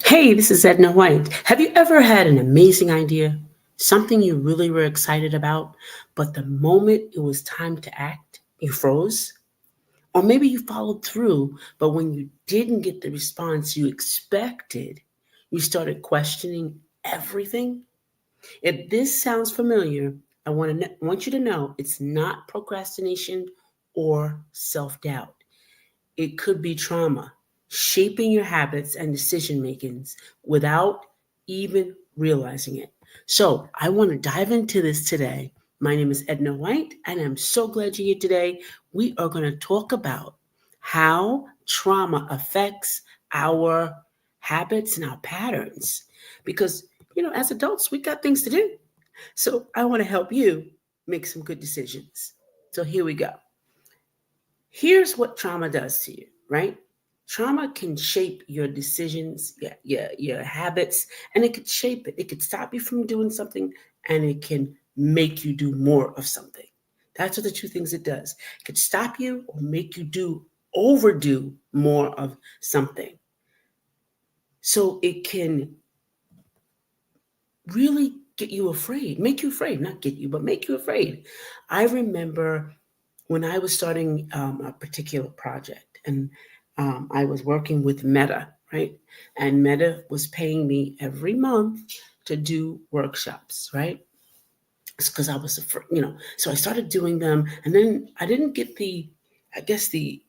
Hey, this is Edna White. Have you ever had an amazing idea? Something you really were excited about, but the moment it was time to act, you froze? Or maybe you followed through, but when you didn't get the response you expected, you started questioning everything? If this sounds familiar, I want you to know it's not procrastination or self doubt. It could be trauma, shaping your habits and decision makings without even realizing it. So, I want to dive into this today. My name is Edna White, and I'm so glad you're here today. We are going to talk about how trauma affects our habits and our patterns. Because, as adults, we got things to do. So, I want to help you make some good decisions. So, here we go. Here's what trauma does to you, right? Trauma can shape your decisions, your habits, and it could shape it. It could stop you from doing something and it can make you do more of something. That's what the two things it does. It could stop you or make you overdo more of something. So it can really get you afraid, make you afraid, not get you, but make you afraid. I remember when I was starting a particular project and I was working with Meta, right? And Meta was paying me every month to do workshops, right? It's because I was afraid. So I started doing them, and then I didn't get I guess the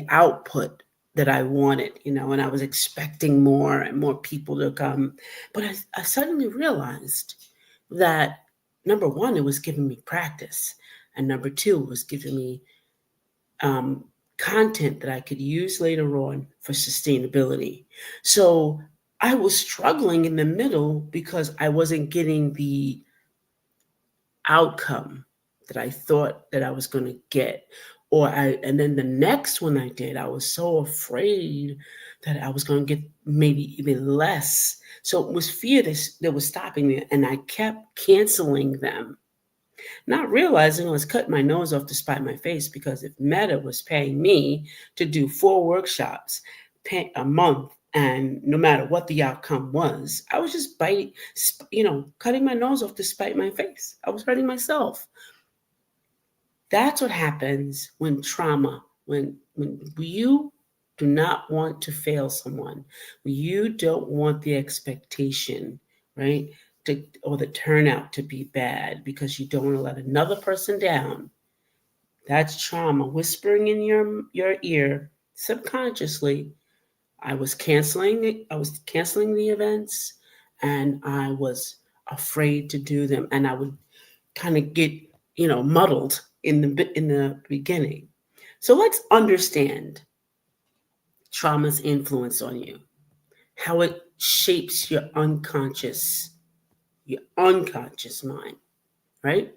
output that I wanted, and I was expecting more and more people to come. But I suddenly realized that number one, it was giving me practice, and number two, it was giving me um, content that I could use later on for sustainability. So I was struggling in the middle because I wasn't getting the outcome that I thought that I was going to get. And then the next one I did, I was so afraid that I was going to get maybe even less. So it was fear that was stopping me, and I kept canceling them, not realizing I was cutting my nose off to spite my face, because if Meta was paying me to do 4 workshops a month, and no matter what the outcome was, I was just cutting my nose off to spite my face. I was hurting myself. That's what happens when you do not want to fail someone, you don't want the expectation, right? Or the turnout to be bad because you don't want to let another person down. That's trauma whispering in your ear subconsciously. I was canceling the events, and I was afraid to do them, and I would kind of get muddled in the beginning. So let's understand trauma's influence on you, how it shapes your unconscious mind, right?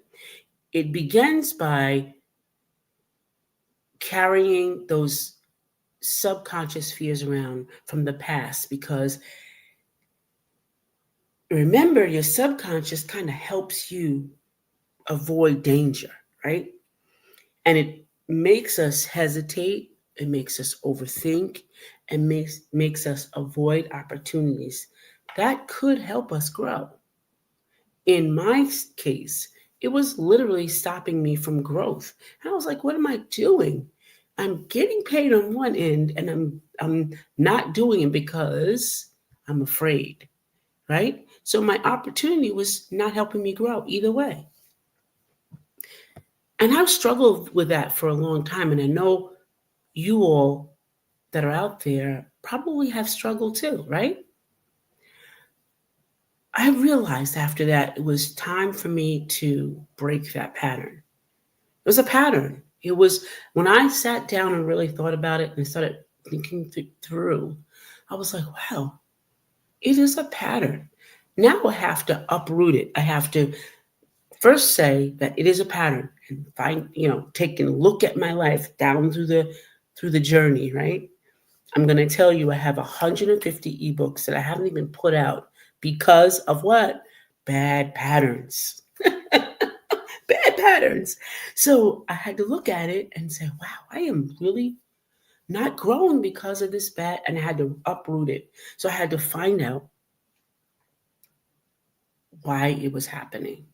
It begins by carrying those subconscious fears around from the past, because remember, your subconscious kind of helps you avoid danger, right? And it makes us hesitate, it makes us overthink, and makes us avoid opportunities that could help us grow. In my case, it was literally stopping me from growth. And I was like, what am I doing? I'm getting paid on one end, and I'm not doing it because I'm afraid, right? So my opportunity was not helping me grow either way. And I've struggled with that for a long time. And I know you all that are out there probably have struggled too, right? I realized after that it was time for me to break that pattern. It was a pattern. It was when I sat down and really thought about it and started thinking through, I was like, wow, it is a pattern. Now I have to uproot it. I have to first say that it is a pattern and take a look at my life down through the journey, right? I'm going to tell you, I have 150 ebooks that I haven't even put out because of what? Bad patterns. Bad patterns. So I had to look at it and say, wow, I am really not growing because of this bad, and I had to uproot it. So I had to find out why it was happening.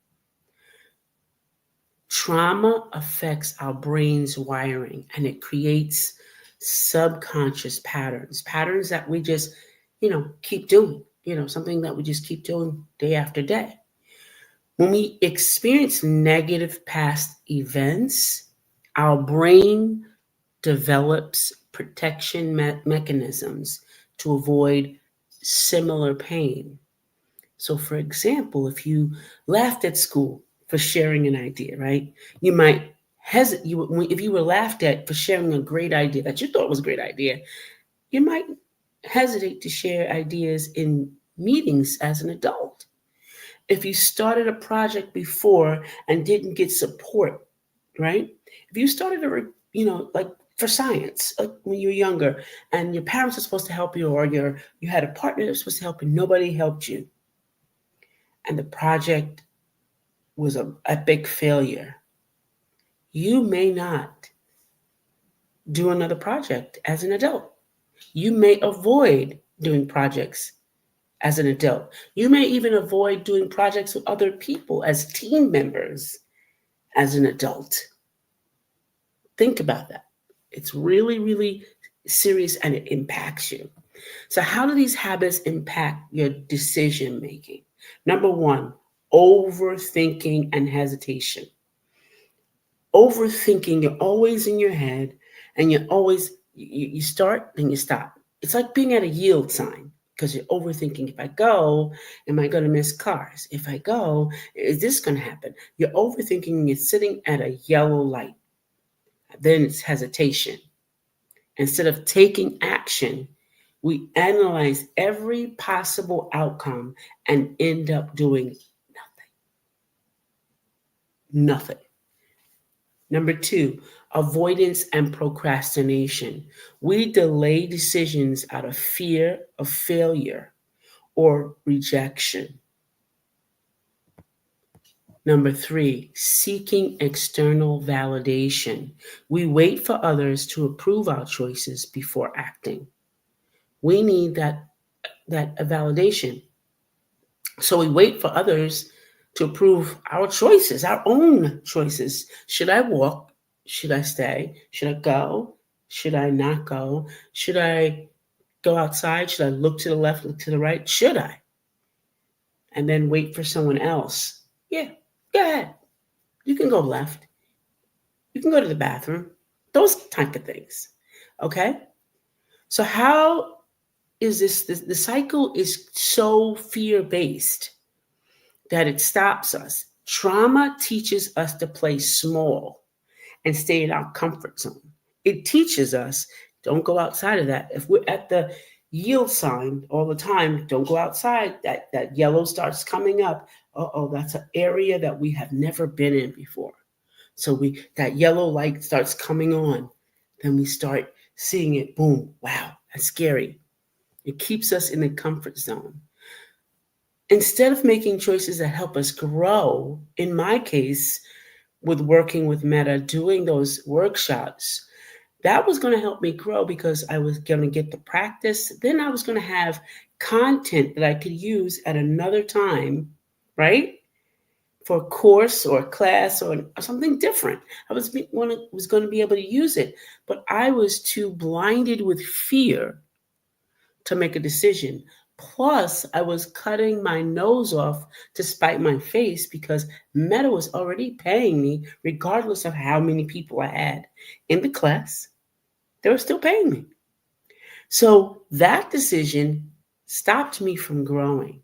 Trauma affects our brain's wiring and it creates subconscious patterns, patterns that we just, keep doing, something that we just keep doing day after day. When we experience negative past events, our brain develops protection mechanisms to avoid similar pain. So, for example, if you laughed at school for sharing an idea, right? You might hesitate. If you were laughed at for sharing a great idea that you thought was a great idea, you might hesitate to share ideas in meetings as an adult. If you started a project before and didn't get support, right? If you started like for science, like when you were younger, and your parents were supposed to help you, or you had a partner that was supposed to help you, nobody helped you, and the project was a big failure, you may not do another project as an adult. You may avoid doing projects as an adult. You may even avoid doing projects with other people as team members as an adult. Think about that. It's really, really serious and it impacts you. So, how do these habits impact your decision making? Number one, overthinking and hesitation. Overthinking, you're always in your head and you're always, you start, then you stop. It's like being at a yield sign because you're overthinking. If I go, am I going to miss cars? If I go, is this going to happen? You're overthinking, you're sitting at a yellow light. Then it's hesitation. Instead of taking action, we analyze every possible outcome and end up doing nothing. Number two, avoidance and procrastination. We delay decisions out of fear of failure or rejection. Number three, seeking external validation. We wait for others to approve our choices before acting. We need that validation. So we wait for others to approve our choices, our own choices. Should I walk? Should I stay? Should I go? Should I not go? Should I go outside? Should I look to the left, look to the right? Should I? And then wait for someone else. Yeah, go ahead. You can go left. You can go to the bathroom. Those type of things. Okay? So how is this? The cycle is so fear-based that it stops us. Trauma teaches us to play small and stay in our comfort zone. It teaches us don't go outside of that. If we're at the yield sign all the time, don't go outside. That yellow starts coming up. Uh-oh, that's an area that we have never been in before. So that yellow light starts coming on. Then we start seeing it. Boom. Wow, that's scary. It keeps us in the comfort zone. Instead of making choices that help us grow, in my case, with working with Meta, doing those workshops, that was going to help me grow because I was going to get the practice. Then I was going to have content that I could use at another time, right? For a course or a class or something different. I was going to be able to use it, but I was too blinded with fear to make a decision. Plus, I was cutting my nose off to spite my face because Meta was already paying me, regardless of how many people I had in the class. They were still paying me. So that decision stopped me from growing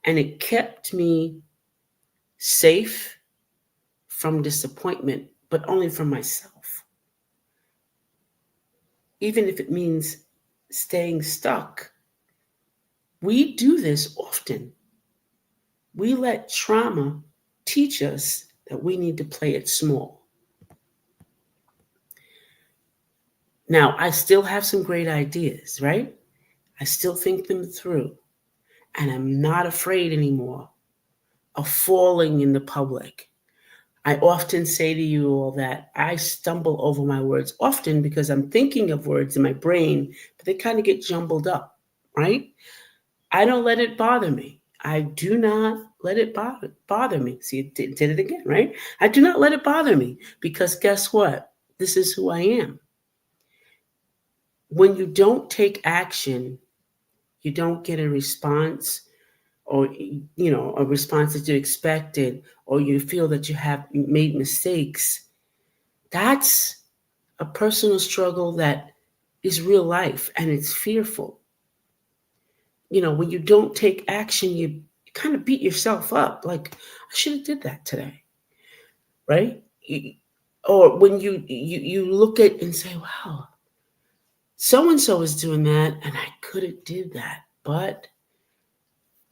and it kept me safe from disappointment, but only from myself. Even if it means staying stuck. We do this often. We let trauma teach us that we need to play it small. Now, I still have some great ideas, right? I still think them through. And I'm not afraid anymore of falling in the public. I often say to you all that I stumble over my words often because I'm thinking of words in my brain, but they kind of get jumbled up, right? I don't let it bother me. I do not let it bother me. See, it did it again, right? I do not let it bother me because guess what? This is who I am. When you don't take action, you don't get a response, or a response that you expected, or you feel that you have made mistakes. That's a personal struggle that is real life, and it's fearful. When you don't take action, you kind of beat yourself up, like, I should have did that today, right? Or when you look at and say, wow, so and so is doing that and I could have did that, but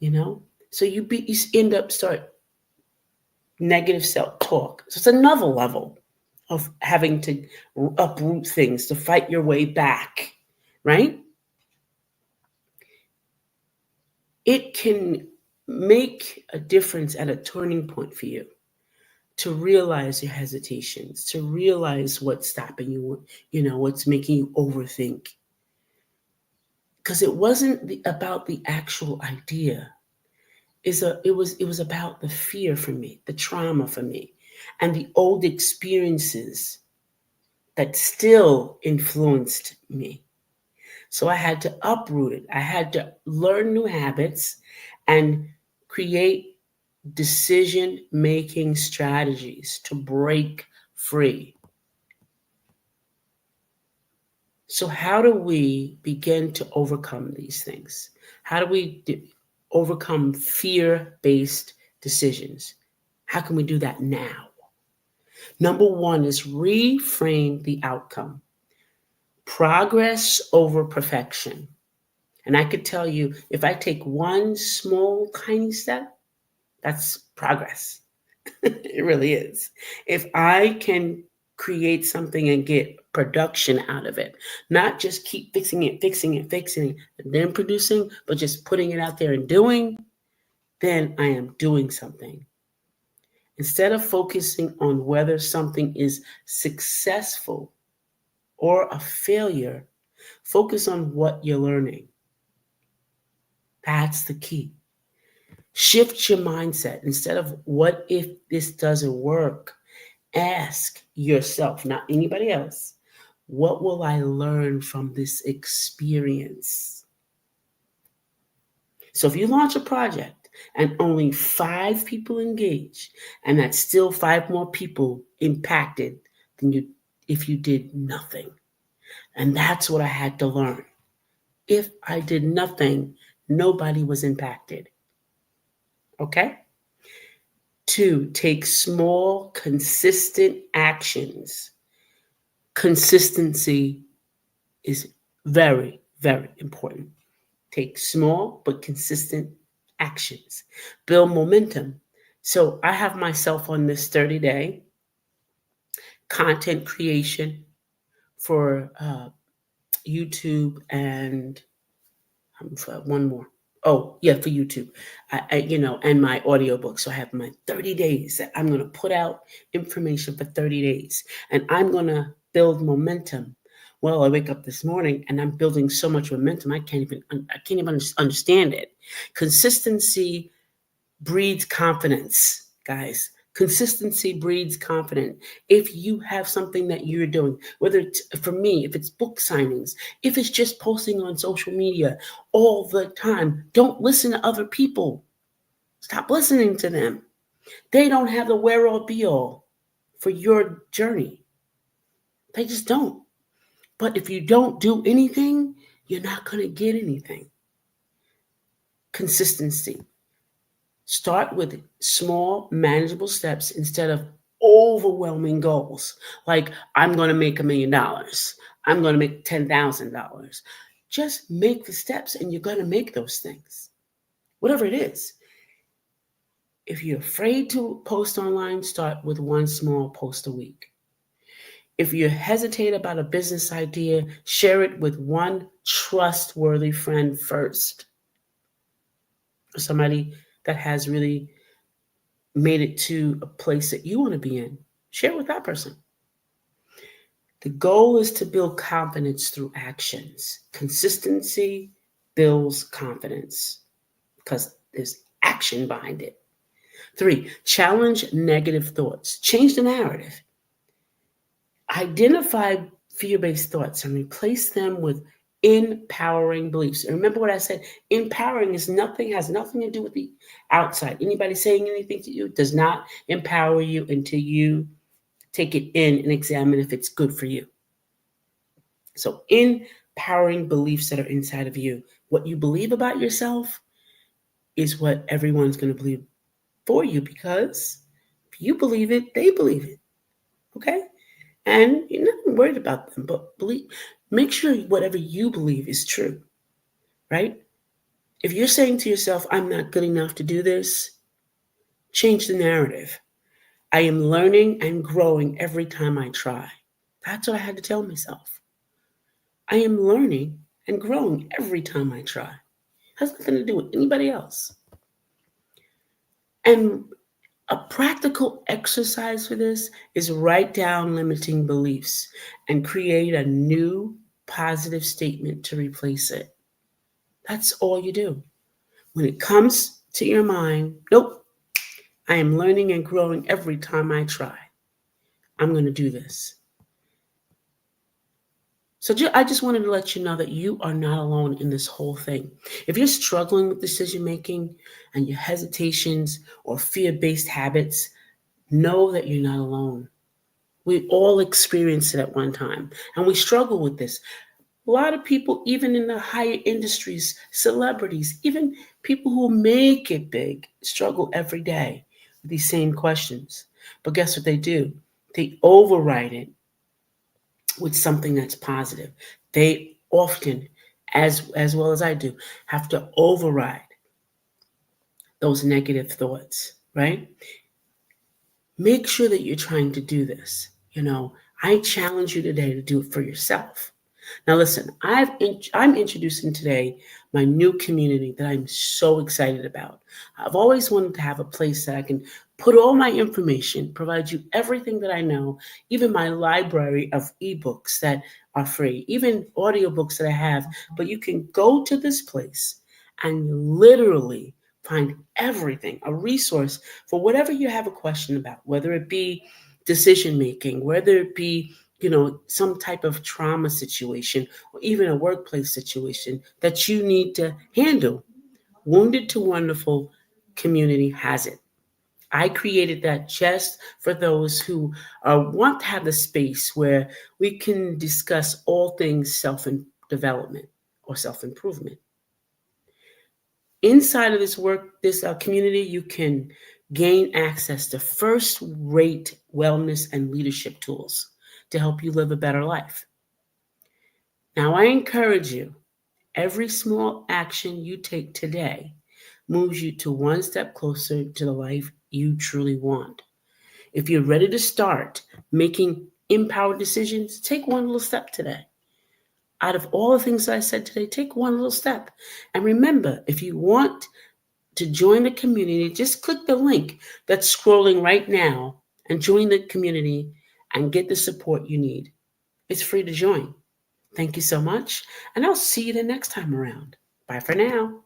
you know so you end up start negative self-talk. So it's another level of having to uproot things to fight your way back, right? It can make a difference at a turning point for you to realize your hesitations, to realize what's stopping you, what's making you overthink. Because it wasn't about the actual idea. It was about the fear for me, the trauma for me, and the old experiences that still influenced me. So I had to uproot it. I had to learn new habits and create decision making strategies to break free. So, how do we begin to overcome these things? How do we overcome fear based decisions? How can we do that now? Number one is reframe the outcome. Progress over perfection. And I could tell you, if I take one small, tiny step, that's progress. It really is. If I can create something and get production out of it, not just keep fixing it, and then producing, but just putting it out there and doing, then I am doing something. Instead of focusing on whether something is successful or a failure, focus on what you're learning. That's the key. Shift your mindset. Instead of what if this doesn't work, ask yourself, not anybody else, what will I learn from this experience? So if you launch a project and only 5 people engage, and that's still 5 more people impacted than you if you did nothing. And that's what I had to learn. If I did nothing, nobody was impacted. Okay? 2, take small, consistent actions. Consistency is very, very important. Take small but consistent actions. Build momentum. So I have myself on this 30-day content creation for YouTube and one more. Oh, yeah, for YouTube. And my audiobook. So I have my 30 days that I'm going to put out information for 30 days. And I'm going to build momentum. Well, I wake up this morning and I'm building so much momentum, I can't even understand it. Consistency breeds confidence, guys. Consistency breeds confidence. If you have something that you're doing, whether it's, for me, if it's book signings, if it's just posting on social media all the time, don't listen to other people. Stop listening to them. They don't have the where all be all for your journey. They just don't. But if you don't do anything, you're not going to get anything. Consistency. Start with small, manageable steps instead of overwhelming goals. Like, I'm going to make $1,000,000. I'm going to make $10,000. Just make the steps and you're going to make those things. Whatever it is. If you're afraid to post online, start with one small post a week. If you hesitate about a business idea, share it with one trustworthy friend first. Somebody that has really made it to a place that you want to be in, share it with that person. The goal is to build confidence through actions. Consistency builds confidence because there's action behind it. 3, challenge negative thoughts. Change the narrative. Identify fear based thoughts and replace them with empowering beliefs. And remember what I said, empowering has nothing to do with the outside. Anybody saying anything to you does not empower you until you take it in and examine if it's good for you. So, empowering beliefs that are inside of you. What you believe about yourself is what everyone's going to believe for you, because if you believe it, they believe it. Okay? And you're not worried about them, but make sure whatever you believe is true, right? If you're saying to yourself, I'm not good enough to do this, change the narrative. I am learning and growing every time I try. That's what I had to tell myself. I am learning and growing every time I try. It has nothing to do with anybody else. And a practical exercise for this is write down limiting beliefs and create a new positive statement to replace it. That's all you do. When it comes to your mind, nope, I am learning and growing every time I try. I'm going to do this. So I just wanted to let you know that you are not alone in this whole thing. If you're struggling with decision making and your hesitations or fear-based habits, know that you're not alone. We all experience it at one time, and we struggle with this. A lot of people, even in the higher industries, celebrities, even people who make it big, struggle every day with these same questions. But guess what they do? They override it with something that's positive. They often, as well as I do, have to override those negative thoughts, right? Make sure that you're trying to do this. I challenge you today to do it for yourself. Now, listen, I'm introducing today my new community that I'm so excited about. I've always wanted to have a place that I can put all my information, provide you everything that I know, even my library of ebooks that are free, even audiobooks that I have. But you can go to this place and literally find everything, a resource for whatever you have a question about, whether it be decision making, whether it be some type of trauma situation or even a workplace situation that you need to handle. Wounded to Wonderful community has it. I created that just for those who want to have the space where we can discuss all things self-development or self-improvement. Inside of this community, you can gain access to first-rate wellness and leadership tools to help you live a better life. Now, I encourage you, every small action you take today moves you to one step closer to the life you truly want. If you're ready to start making empowered decisions, take one little step today. Out of all the things I said today, take one little step. And remember, if you want to join the community, just click the link that's scrolling right now and join the community and get the support you need. It's free to join. Thank you so much, and I'll see you the next time around. Bye for now.